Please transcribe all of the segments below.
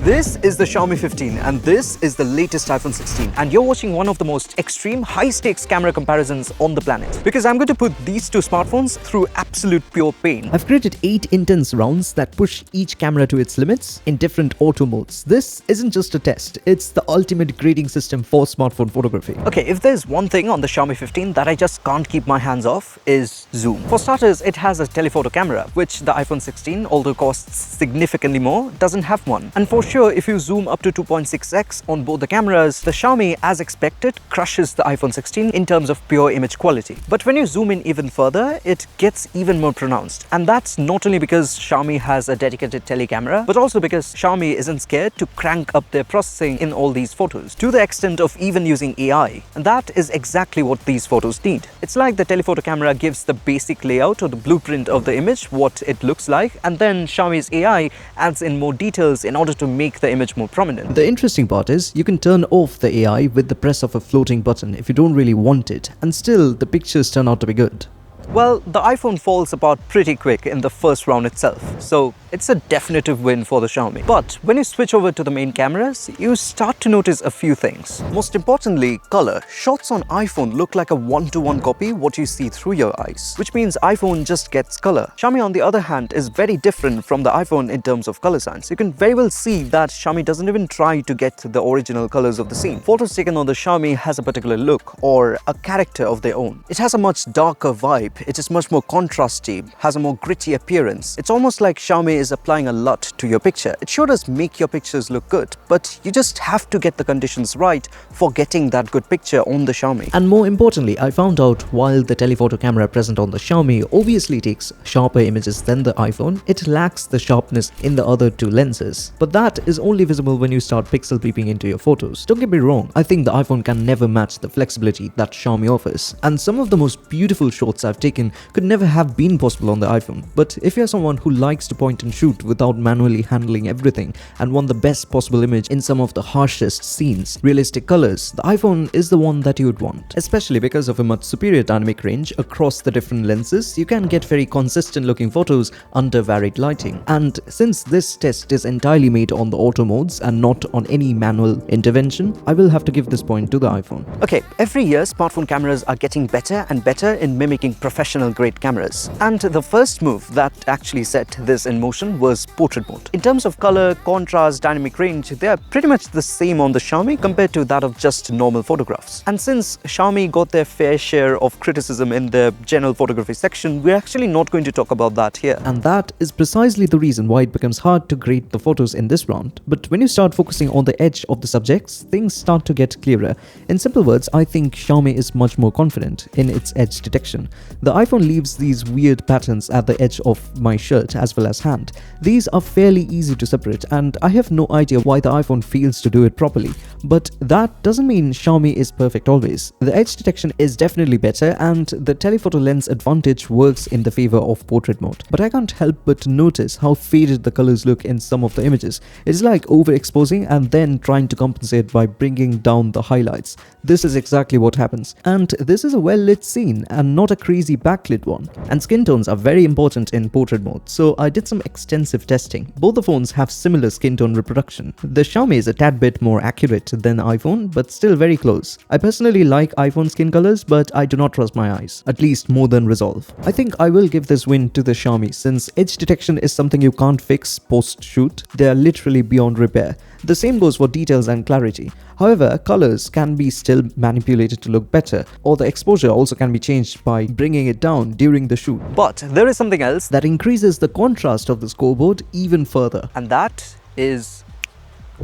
This is the Xiaomi 15 and this is the latest iPhone 16, and you're watching one of the most extreme high-stakes camera comparisons on the planet, because I'm going to put these two smartphones through absolute pure pain. I've created 8 intense rounds that push each camera to its limits in different auto modes. This isn't just a test, it's the ultimate grading system for smartphone photography. Okay, if there's one thing on the Xiaomi 15 that I just can't keep my hands off, is zoom. For starters, it has a telephoto camera, which the iPhone 16, although costs significantly more, doesn't have one. And for sure, if you zoom up to 2.6x on both the cameras, the Xiaomi, as expected, crushes the iPhone 16 in terms of pure image quality. But when you zoom in even further, it gets even more pronounced. And that's not only because Xiaomi has a dedicated telecamera, but also because Xiaomi isn't scared to crank up their processing in all these photos, to the extent of even using AI. And that is exactly what these photos need. It's like the telephoto camera gives the basic layout or the blueprint of the image, what it looks like, and then Xiaomi's AI adds in more details in order to make the image more prominent. The interesting part is you can turn off the AI with the press of a floating button if you don't really want it, and still the pictures turn out to be good. Well, the iPhone falls apart pretty quick in the first round itself, so it's a definitive win for the Xiaomi. But when you switch over to the main cameras, you start to notice a few things. Most importantly, color. Shots on iPhone look like a one-to-one copy what you see through your eyes, which means iPhone just gets color. Xiaomi, on the other hand, is very different from the iPhone in terms of color science. You can very well see that Xiaomi doesn't even try to get the original colors of the scene. Photos taken on the Xiaomi has a particular look or a character of their own. It has a much darker vibe. It is much more contrasty, has a more gritty appearance. It's almost like Xiaomi is applying a LUT to your picture. It sure does make your pictures look good, but you just have to get the conditions right for getting that good picture on the Xiaomi. And more importantly, I found out while the telephoto camera present on the Xiaomi obviously takes sharper images than the iPhone, it lacks the sharpness in the other two lenses. But that is only visible when you start pixel peeping into your photos. Don't get me wrong, I think the iPhone can never match the flexibility that Xiaomi offers, and some of the most beautiful shots I've taken could never have been possible on the iPhone. But if you're someone who likes to point and shoot without manually handling everything and want the best possible image in some of the harshest scenes, realistic colors, the iPhone is the one that you would want. Especially because of a much superior dynamic range across the different lenses, you can get very consistent looking photos under varied lighting. And since this test is entirely made on the auto modes and not on any manual intervention, I will have to give this point to the iPhone. Okay, every year smartphone cameras are getting better and better in mimicking professional grade cameras. And the first move that actually set this in motion was portrait mode. In terms of color, contrast, dynamic range, they are pretty much the same on the Xiaomi compared to that of just normal photographs. And since Xiaomi got their fair share of criticism in the general photography section, we're actually not going to talk about that here. And that is precisely the reason why it becomes hard to grade the photos in this round. But when you start focusing on the edge of the subjects, things start to get clearer. In simple words, I think Xiaomi is much more confident in its edge detection. The iPhone leaves these weird patterns at the edge of my shirt as well as hand. These are fairly easy to separate, and I have no idea why the iPhone fails to do it properly. But that doesn't mean Xiaomi is perfect always. The edge detection is definitely better, and the telephoto lens advantage works in the favor of portrait mode. But I can't help but notice how faded the colors look in some of the images. It's like overexposing and then trying to compensate by bringing down the highlights. This is exactly what happens. And this is a well-lit scene and not a crazy backlit one. And skin tones are very important in portrait mode, so I did some extensive testing. Both the phones have similar skin tone reproduction. The Xiaomi is a tad bit more accurate than iPhone, but still very close. I personally like iPhone skin colors, but I do not trust my eyes, at least more than Resolve. I think I will give this win to the Xiaomi, since edge detection is something you can't fix post-shoot. They are literally beyond repair. The same goes for details and clarity. However, colors can be still manipulated to look better, or the exposure also can be changed by bringing it down during the shoot. But there is something else that increases the contrast of the scoreboard even further. and that is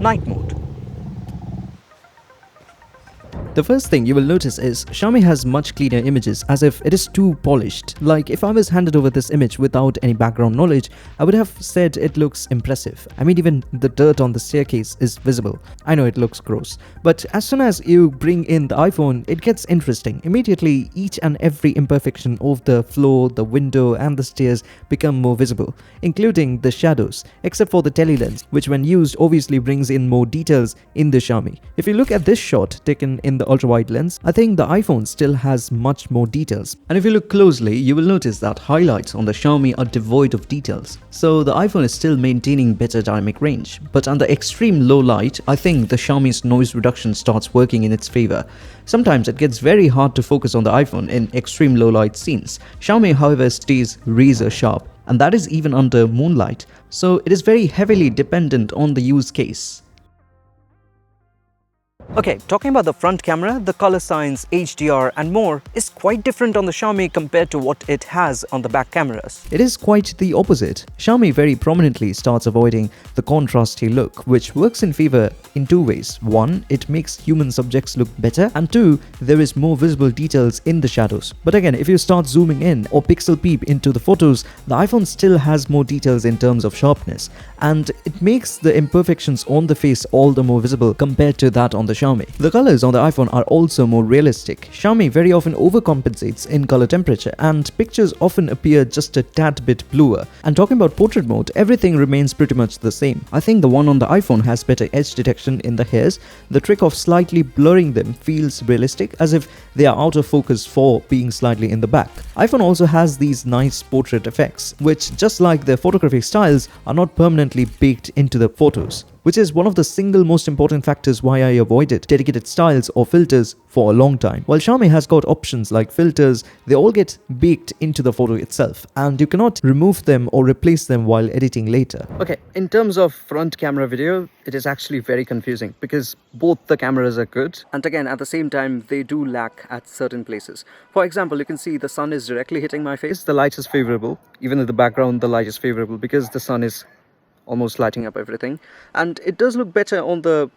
night mode. The first thing you will notice is Xiaomi has much cleaner images, as if it is too polished. Like if I was handed over this image without any background knowledge, I would have said it looks impressive. I mean, even the dirt on the staircase is visible. I know it looks gross, but as soon as you bring in the iPhone, it gets interesting. Immediately, each and every imperfection of the floor, the window and the stairs become more visible, including the shadows, except for the tele lens, which when used obviously brings in more details in the Xiaomi. If you look at this shot taken in the the ultra-wide lens, I think the iPhone still has much more details. And if you look closely, you will notice that highlights on the Xiaomi are devoid of details. So the iPhone is still maintaining better dynamic range. But under extreme low light, I think the Xiaomi's noise reduction starts working in its favor. Sometimes it gets very hard to focus on the iPhone in extreme low light scenes. Xiaomi, however, stays razor sharp, and that is even under moonlight. So it is very heavily dependent on the use case. Okay, talking about the front camera, the color science, HDR and more is quite different on the Xiaomi compared to what it has on the back cameras. It is quite the opposite. Xiaomi very prominently starts avoiding the contrasty look, which works in favor in two ways. One, it makes human subjects look better, and two, there is more visible details in the shadows. But again, if you start zooming in or pixel peep into the photos, the iPhone still has more details in terms of sharpness, and it makes the imperfections on the face all the more visible compared to that on the Xiaomi. The colors on the iPhone are also more realistic. Xiaomi very often overcompensates in color temperature, and pictures often appear just a tad bit bluer. And talking about portrait mode, everything remains pretty much the same. I think the one on the iPhone has better edge detection in the hairs. The trick of slightly blurring them feels realistic, as if they are out of focus for being slightly in the back. iPhone also has these nice portrait effects, which, just like their photography styles, are not permanently baked into the photos, which is one of the single most important factors why I avoided dedicated styles or filters for a long time. While Xiaomi has got options like filters, they all get baked into the photo itself, and you cannot remove them or replace them while editing later. Okay, in terms of front camera video, it is actually very confusing because both the cameras are good, and again at the same time they do lack at certain places. For example, you can see the sun is directly hitting my face, the light is favorable, even in the background the light is favorable because the sun is almost lighting up everything, and it does look better on the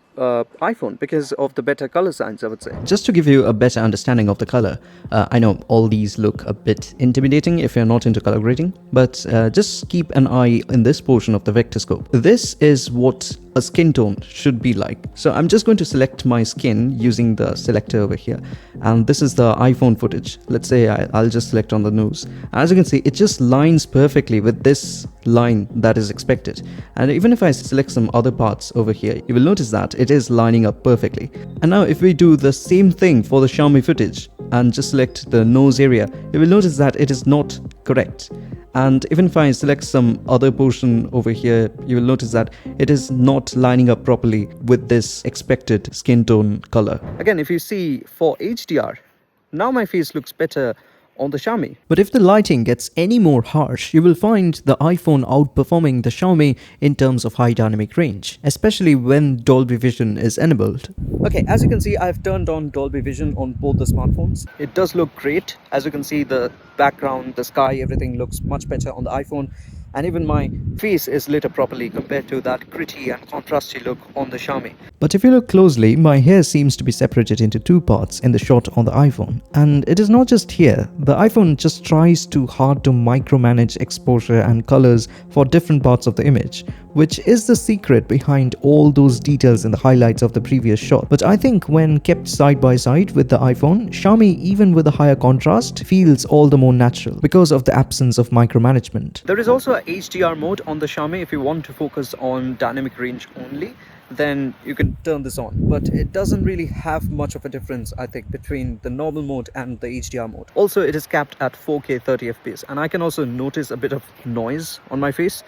iPhone because of the better color science, I would say. Just to give you a better understanding of the color, I know all these look a bit intimidating if you're not into color grading, but just keep an eye in this portion of the vector scope. This is what a skin tone should be like. So I'm just going to select my skin using the selector over here, and this is the iPhone footage. Let's say I'll just select on the nose. As you can see, it just lines perfectly with this line that is expected. And even if I select some other parts over here, you will notice that it is lining up perfectly. And now if we do the same thing for the Xiaomi footage and just select the nose area, you will notice that it is not correct. And even if I select some other portion over here, you will notice that it is not lining up properly with this expected skin tone color. Again, if you see for HDR, now my face looks better on the Xiaomi. But if the lighting gets any more harsh, you will find the iPhone outperforming the Xiaomi in terms of high dynamic range, especially when Dolby Vision is enabled. Okay, as you can see, I've turned on Dolby Vision on both the smartphones. It does look great. As you can see, the background, the sky, everything looks much better on the iPhone. And even my face is lit up properly compared to that gritty and contrasty look on the Xiaomi. But if you look closely, my hair seems to be separated into two parts in the shot on the iPhone. And it is not just here. The iPhone just tries too hard to micromanage exposure and colors for different parts of the image, which is the secret behind all those details in the highlights of the previous shot. But I think when kept side by side with the iPhone, Xiaomi, even with a higher contrast, feels all the more natural because of the absence of micromanagement. There is also a HDR mode on the Xiaomi. If you want to focus on dynamic range only, then you can turn this on, but it doesn't really have much of a difference, I think, between the normal mode and the HDR mode. Also, it is capped at 4K 30 FPS, and I can also notice a bit of noise on my face.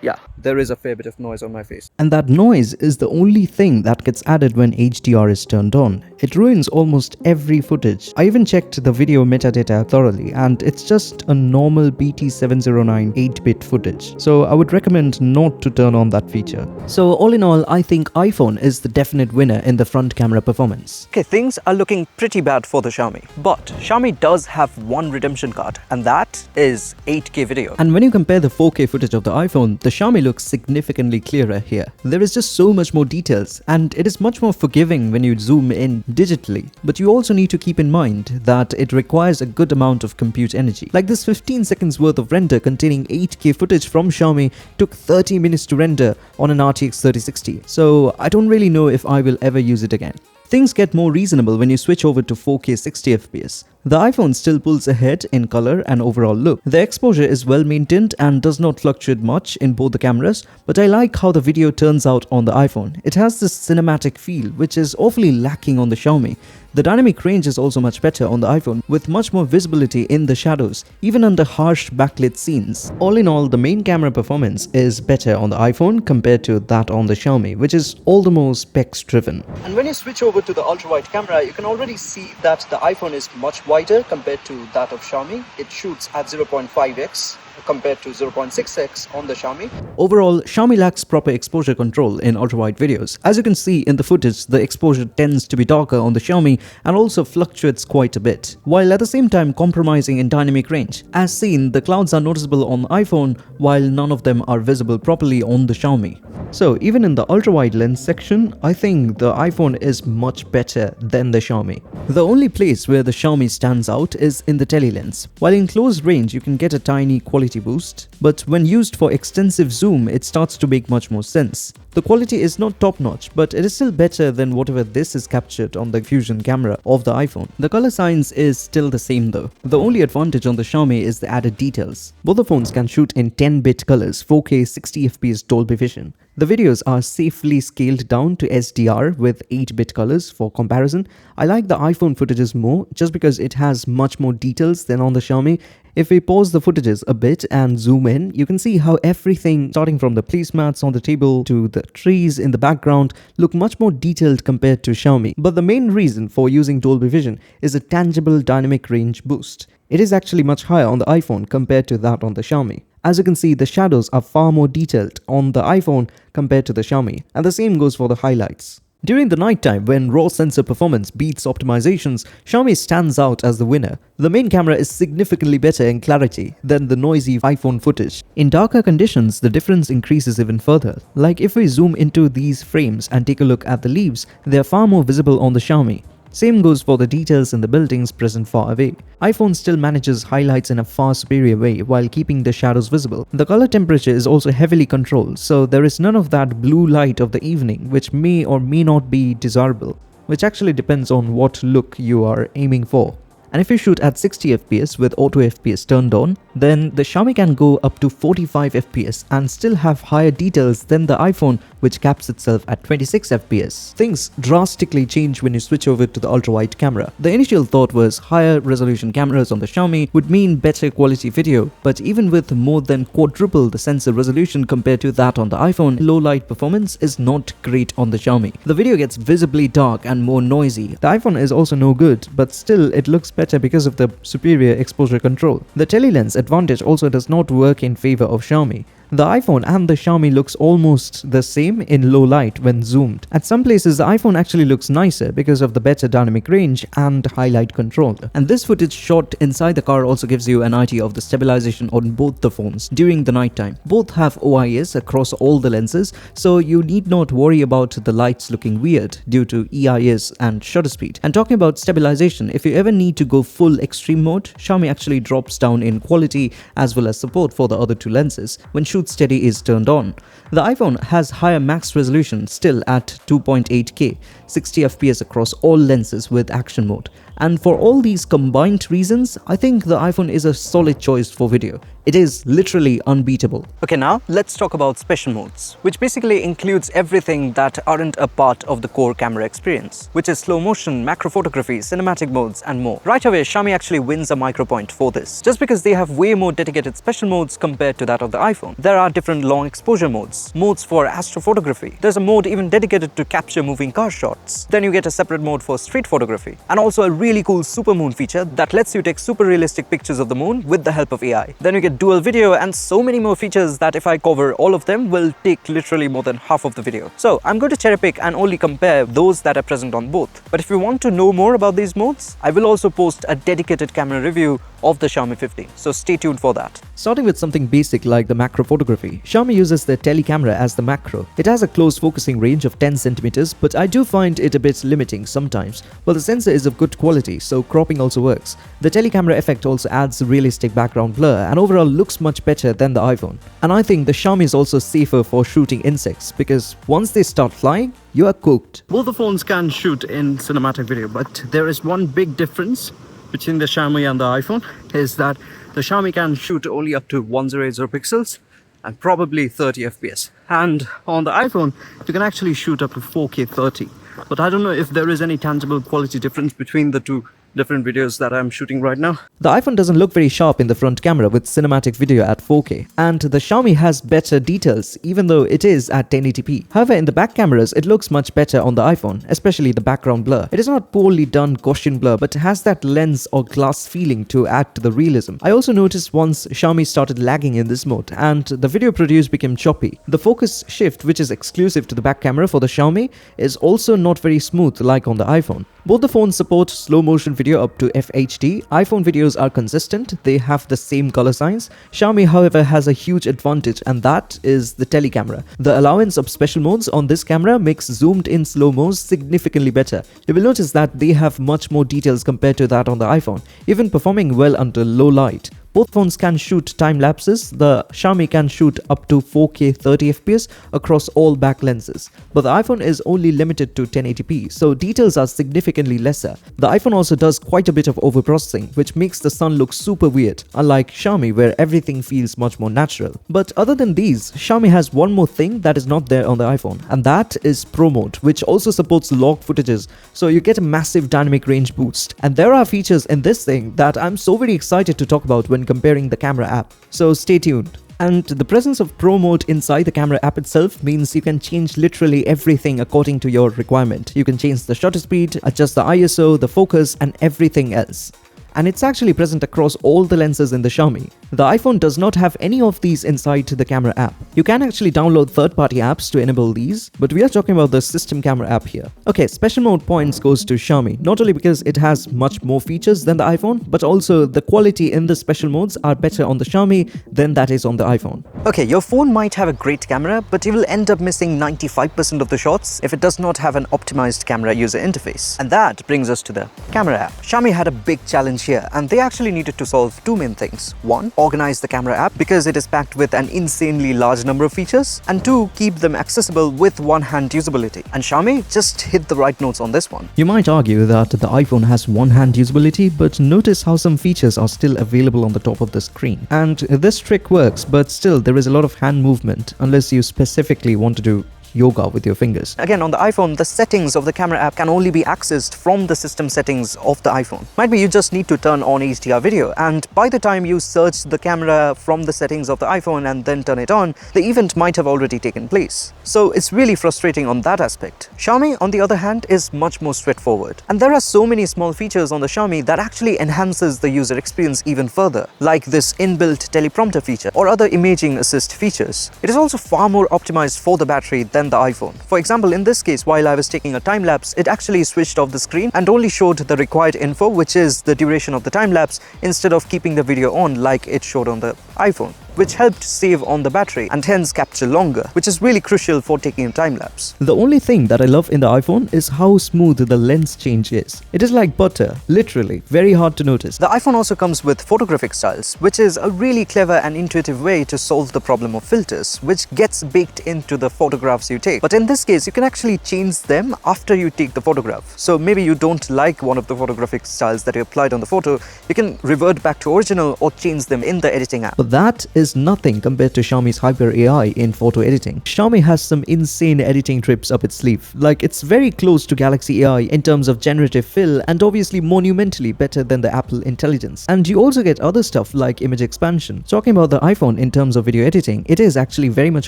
Yeah, there is a fair bit of noise on my face. And that noise is the only thing that gets added when HDR is turned on. It ruins almost every footage. I even checked the video metadata thoroughly, and it's just a normal BT709 8-bit footage. So I would recommend not to turn on that feature. So all in all, I think iPhone is the definite winner in the front camera performance. Okay, things are looking pretty bad for the Xiaomi, but Xiaomi does have one redemption card, and that is 8K video. And when you compare the 4K footage of the iPhone, the Xiaomi looks significantly clearer here. There is just so much more details, and it is much more forgiving when you zoom in digitally. But you also need to keep in mind that it requires a good amount of compute energy. Like this 15 seconds worth of render containing 8K footage from Xiaomi took 30 minutes to render on an RTX 3060. So I don't really know if I will ever use it again. Things get more reasonable when you switch over to 4K 60 FPS. The iPhone still pulls ahead in color and overall look. The exposure is well maintained and does not fluctuate much in both the cameras, but I like how the video turns out on the iPhone. It has this cinematic feel, which is awfully lacking on the Xiaomi. The dynamic range is also much better on the iPhone, with much more visibility in the shadows, even under harsh backlit scenes. All in all, the main camera performance is better on the iPhone compared to that on the Xiaomi, which is all the more specs driven. And when you switch over to the ultra-wide camera, you can already see that the iPhone is much wider compared to that of Xiaomi. It shoots at 0.5x compared to 0.6x on the Xiaomi. Overall, Xiaomi lacks proper exposure control in ultra-wide videos. As you can see in the footage, the exposure tends to be darker on the Xiaomi and also fluctuates quite a bit, while at the same time compromising in dynamic range. As seen, the clouds are noticeable on the iPhone, while none of them are visible properly on the Xiaomi. So even in the ultra-wide lens section, I think the iPhone is much better than the Xiaomi. The only place where the Xiaomi stands out is in the tele-lens. While in close range you can get a tiny quality boost, but when used for extensive zoom it starts to make much more sense. The quality is not top-notch, but it is still better than whatever this is captured on the Fusion camera of the iPhone. The color science is still the same though. The only advantage on the Xiaomi is the added details. Both the phones can shoot in 10-bit colors, 4K 60fps Dolby Vision. The videos are safely scaled down to SDR with 8-bit colors for comparison. I like the iPhone footages more just because it has much more details than on the Xiaomi. If we pause the footages a bit and zoom in, you can see how everything, starting from the placemats on the table to the trees in the background, look much more detailed compared to Xiaomi. But the main reason for using Dolby Vision is a tangible dynamic range boost. It is actually much higher on the iPhone compared to that on the Xiaomi. As you can see, the shadows are far more detailed on the iPhone compared to the Xiaomi, and the same goes for the highlights. During the nighttime, when raw sensor performance beats optimizations, Xiaomi stands out as the winner. The main camera is significantly better in clarity than the noisy iPhone footage. In darker conditions, the difference increases even further. Like if we zoom into these frames and take a look at the leaves, they are far more visible on the Xiaomi. Same goes for the details in the buildings present far away. iPhone still manages highlights in a far superior way while keeping the shadows visible. The color temperature is also heavily controlled, so there is none of that blue light of the evening which may or may not be desirable, which actually depends on what look you are aiming for. And if you shoot at 60 FPS with auto FPS turned on, then the Xiaomi can go up to 45 FPS and still have higher details than the iPhone, which caps itself at 26 FPS. Things drastically change when you switch over to the ultra-wide camera. The initial thought was higher resolution cameras on the Xiaomi would mean better quality video, but even with more than quadruple the sensor resolution compared to that on the iPhone, low light performance is not great on the Xiaomi. The video gets visibly dark and more noisy. The iPhone is also no good, but still it looks better because of the superior exposure control. The tele-lens advantage also does not work in favor of Xiaomi. The iPhone and the Xiaomi looks almost the same in low light when zoomed. At some places, the iPhone actually looks nicer because of the better dynamic range and highlight control. And this footage shot inside the car also gives you an idea of the stabilization on both the phones during the nighttime. Both have OIS across all the lenses, so you need not worry about the lights looking weird due to EIS and shutter speed. And talking about stabilization, if you ever need to go full extreme mode, Xiaomi actually drops down in quality as well as support for the other two lenses when shoot steady is turned on. The iPhone has higher max resolution still at 2.8K, 60 FPS across all lenses with action mode. And for all these combined reasons, I think the iPhone is a solid choice for video. It is literally unbeatable. Okay, now let's talk about special modes, which basically includes everything that aren't a part of the core camera experience, which is slow motion, macro photography, cinematic modes, and more. Right away, Xiaomi actually wins a micro point for this, just because they have way more dedicated special modes compared to that of the iPhone. There are different long exposure modes, modes for astrophotography. There's a mode even dedicated to capture moving car shots. Then you get a separate mode for street photography, and also a really cool super moon feature that lets you take super realistic pictures of the moon with the help of AI. Then you get dual video and so many more features that if I cover all of them will take literally more than half of the video. So I'm going to cherry pick and only compare those that are present on both. But if you want to know more about these modes, I will also post a dedicated camera review of the Xiaomi 15, so stay tuned for that. Starting with something basic like the macro photography, Xiaomi uses the tele camera as the macro. It has a close focusing range of 10 centimeters, but I do find it a bit limiting sometimes. But the sensor is of good quality, so cropping also works. The tele camera effect also adds realistic background blur and overall looks much better than the iPhone. And I think the Xiaomi is also safer for shooting insects because once they start flying, you are cooked. Both the phones can shoot in cinematic video, but there is one big difference. between the Xiaomi and the iPhone is that the Xiaomi can shoot only up to 1080 pixels and probably 30 FPS. And on the iPhone, you can actually shoot up to 4K 30. But I don't know if there is any tangible quality difference between the two different videos that I'm shooting right now. The iPhone doesn't look very sharp in the front camera with cinematic video at 4K, and the Xiaomi has better details even though it is at 1080p. However, in the back cameras, it looks much better on the iPhone, especially the background blur. It is not poorly done Gaussian blur, but has that lens or glass feeling to add to the realism. I also noticed once Xiaomi started lagging in this mode, and the video produced became choppy. The focus shift, which is exclusive to the back camera for the Xiaomi, is also not very smooth like on the iPhone. Both the phones support slow motion video up to FHD. iPhone videos are consistent, they have the same color signs. Xiaomi, however, has a huge advantage, and that is the telecamera. The allowance of special modes on this camera makes zoomed in slow-mos significantly better. You will notice that they have much more details compared to that on the iPhone, even performing well under low light. Both phones can shoot time lapses. The Xiaomi can shoot up to 4K 30 FPS across all back lenses, but the iPhone is only limited to 1080p, so details are significantly lesser. The iPhone also does quite a bit of overprocessing, which makes the sun look super weird, unlike Xiaomi where everything feels much more natural. But other than these, Xiaomi has one more thing that is not there on the iPhone, and that is Pro Mode, which also supports log footages, so you get a massive dynamic range boost. And there are features in this thing that I'm so very excited to talk about when comparing the camera app, so stay tuned. And the presence of Pro Mode inside the camera app itself means you can change literally everything according to your requirement. You can change the shutter speed, adjust the ISO, the focus, and everything else. And it's actually present across all the lenses in the Xiaomi. The iPhone does not have any of these inside the camera app. You can actually download third-party apps to enable these, but we are talking about the system camera app here. Okay, special mode points goes to Xiaomi, not only because it has much more features than the iPhone, but also the quality in the special modes are better on the Xiaomi than that is on the iPhone. Okay, your phone might have a great camera, but you will end up missing 95% of the shots if it does not have an optimized camera user interface. And that brings us to the camera app. Xiaomi had a big challenge here, and they actually needed to solve two main things. One, organize the camera app because it is packed with an insanely large number of features, and two, keep them accessible with one-hand usability. And Xiaomi just hit the right notes on this one. You might argue that the iPhone has one-hand usability, but notice how some features are still available on the top of the screen. And this trick works, but still there is a lot of hand movement unless you specifically want to do yoga with your fingers. Again, on the iPhone, the settings of the camera app can only be accessed from the system settings of the iPhone. Might be you just need to turn on HDR video, and by the time you search the camera from the settings of the iPhone and then turn it on, the event might have already taken place. So it's really frustrating on that aspect. Xiaomi, on the other hand, is much more straightforward. And there are so many small features on the Xiaomi that actually enhances the user experience even further, like this inbuilt teleprompter feature or other imaging assist features. It is also far more optimized for the battery than the iPhone. For example, in this case, while I was taking a time lapse, it actually switched off the screen and only showed the required info, which is the duration of the time lapse, instead of keeping the video on like it showed on the iPhone, which helped save on the battery and hence capture longer, which is really crucial for taking a time lapse. The only thing that I love in the iPhone is how smooth the lens change is. It is like butter, literally, very hard to notice. The iPhone also comes with photographic styles, which is a really clever and intuitive way to solve the problem of filters, which gets baked into the photographs you take. But in this case, you can actually change them after you take the photograph. So maybe you don't like one of the photographic styles that you applied on the photo, you can revert back to original or change them in the editing app. But that is nothing compared to Xiaomi's Hyper AI in photo editing. Xiaomi has some insane editing tricks up its sleeve. Like, it's very close to Galaxy AI in terms of generative fill, and obviously monumentally better than the Apple Intelligence. And you also get other stuff like image expansion. Talking about the iPhone in terms of video editing, it is actually very much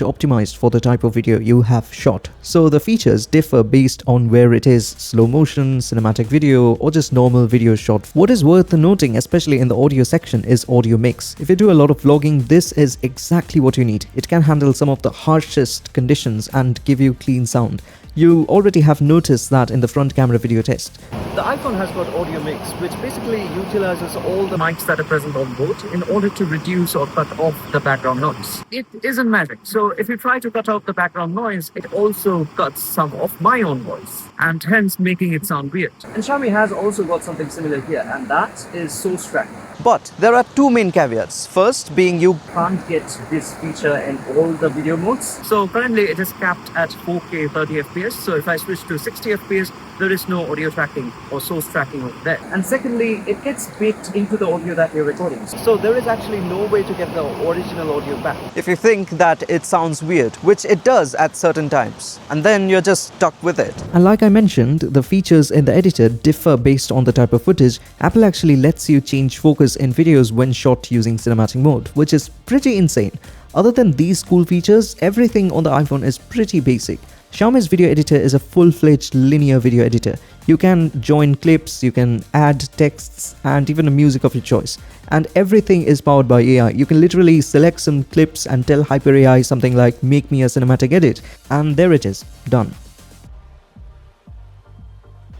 optimized for the type of video you have shot. So the features differ based on where it is: slow motion, cinematic video, or just normal video shot. What is worth noting, especially in the audio section, is audio mix. If you do a lot of vlogging, this is exactly what you need. It can handle some of the harshest conditions and give you clean sound. You already have noticed that in the front camera video test. The iPhone has got audio mix, which basically utilizes all the mics that are present on board in order to reduce or cut off the background noise. It isn't magic, so if you try to cut out the background noise, it also cuts some of my own voice, and hence making it sound weird. And Xiaomi has also got something similar here, and that is Source Track. But there are two main caveats. First being you can't get this feature in all the video modes. So currently it is capped at 4K 30 FPS. So if I switch to 60 FPS, there is no audio tracking or source tracking over there. And secondly, it gets baked into the audio that you're recording. So there is actually no way to get the original audio back. If you think that it sounds weird, which it does at certain times, and then you're just stuck with it. And like I mentioned, the features in the editor differ based on the type of footage. Apple actually lets you change focus in videos when shot using cinematic mode, which is pretty insane. Other than these cool features, everything on the iPhone is pretty basic. Xiaomi's video editor is a full-fledged linear video editor. You can join clips, you can add texts, and even a music of your choice. And everything is powered by AI. You can literally select some clips and tell Hyper AI something like, make me a cinematic edit. And there it is, done.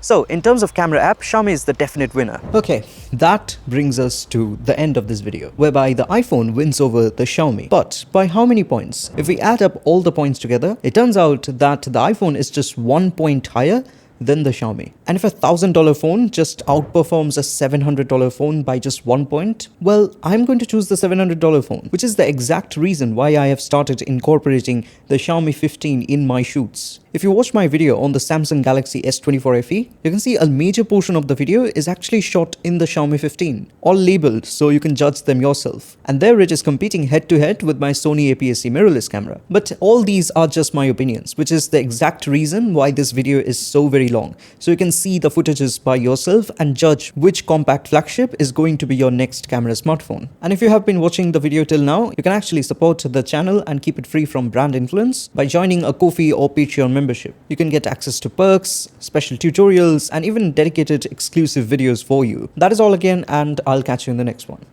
So, in terms of camera app, Xiaomi is the definite winner. Okay, that brings us to the end of this video, whereby the iPhone wins over the Xiaomi. But by how many points? If we add up all the points together, it turns out that the iPhone is just 1 point higher than the Xiaomi. And if a $1,000 phone just outperforms a $700 phone by just 1 point, well, I'm going to choose the $700 phone, which is the exact reason why I have started incorporating the Xiaomi 15 in my shoots. If you watch my video on the Samsung Galaxy S24 FE, you can see a major portion of the video is actually shot in the Xiaomi 15, all labeled so you can judge them yourself. And there it is competing head to head with my Sony APS-C mirrorless camera. But all these are just my opinions, which is the exact reason why this video is so very long. So you can see the footages by yourself and judge which compact flagship is going to be your next camera smartphone. And if you have been watching the video till now, you can actually support the channel and keep it free from brand influence by joining a Ko-fi or Patreon membership. You can get access to perks, special tutorials, and even dedicated exclusive videos for you. That is all again, and I'll catch you in the next one.